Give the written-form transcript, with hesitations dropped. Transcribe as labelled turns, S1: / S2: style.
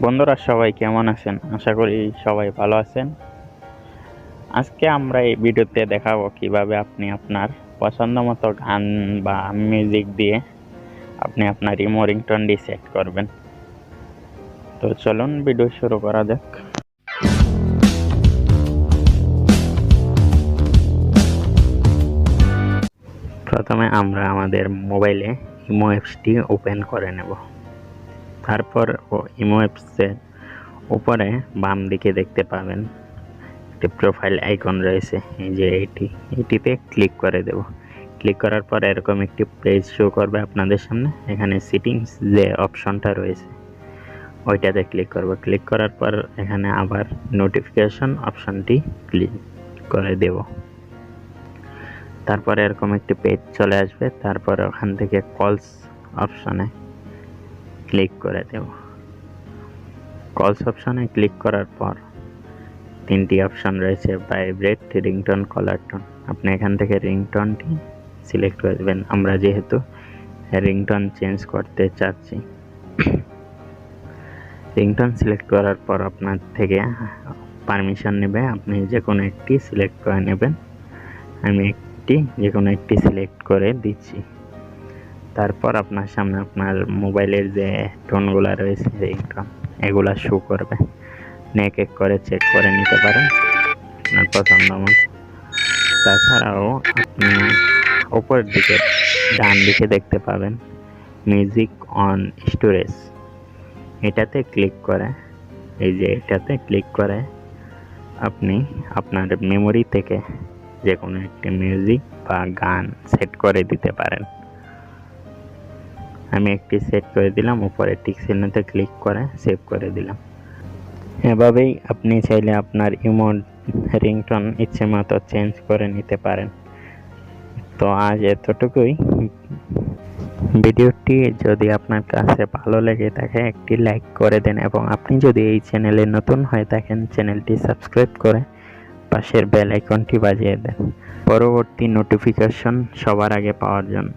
S1: বন্ধুরা সবাই কেমন আছেন? আশা করি সবাই ভালো আছেন। আজকে আমরা এই ভিডিওতে দেখাবো কিভাবে আপনি আপনার পছন্দ মতো গান বা মিউজিক দিয়ে আপনি আপনার ইমো রিংটোনটি সেট করবেন। তো চলুন ভিডিও শুরু করা যাক। প্রথমে আমরা আমাদের মোবাইলে ইমো অ্যাপসটি ওপেন করে নেব। তারপর ইমো অ্যাপসের উপরে বাম দিকে দেখতে পাবেন একটি প্রোফাইল আইকন রয়েছে, এই যে এটিতে ক্লিক করে দেব। ক্লিক করার পর এরকম একটি পেজ শো করবে আপনাদের সামনে। এখানে সেটিংস যে অপশনটা রয়েছে ওইটাতে ক্লিক করব। ক্লিক করার পর এখানে আবার নোটিফিকেশন অপশনটি ক্লিক করে দেব। তারপরে এরকম একটি পেজ চলে আসবে। তারপরে ওখান থেকে কলস অপশনে ক্লিক করে দেব। কলস অপশনে ক্লিক করার পর তিনটি অপশন রয়েছে, ভাইব্রেট, রিংটোন, কলার টোন। আপনি এখান থেকে রিংটোনটি সিলেক্ট করে দেবেন। আমরা যেহেতু রিংটোন চেঞ্জ করতে চাচ্ছি, রিংটোন সিলেক্ট করার পর আপনার থেকে পারমিশন নেবে, আপনি যে কোনো একটি সিলেক্ট করে নেবেন। আমি যে কোনো একটি সিলেক্ট করে দিচ্ছি। তারপর আপনার সামনে আপনার মোবাইলের যে টোনগুলো রয়েছে রিংটোন এগুলা শো করবে। এক এক করে চেক করে নিতে পারেন আপনার পছন্দ মতো। তাছাড়াও আপনি উপরের দিকে ডান দিকে দেখতে পাবেন মিউজিক অন স্টোরেজ। এটাতে ক্লিক করে এটাতে ক্লিক করে আপনি আপনার মেমোরি থেকে যে কোনো একটি মিউজিক বা গান সেট করে দিতে পারেন। আমি একটি সেট করে দিলাম, উপরে টিক চিহ্নতে ক্লিক করে সেভ করে দিলাম। এভাবেই আপনি চাইলে আপনার ইমো রিংটোন ইচ্ছে মতো চেঞ্জ করে নিতে পারেন। তো আজ এতটুকুই। ভিডিওটি যদি আপনার কাছে ভালো লেগে থাকে একটি লাইক করে দেন, এবং আপনি যদি এই চ্যানেলে নতুন হয়ে থাকেন চ্যানেলটি সাবস্ক্রাইব করে পাশের বেল আইকনটি বাজিয়ে দেন পরবর্তী নোটিফিকেশন সবার আগে পাওয়ার জন্য।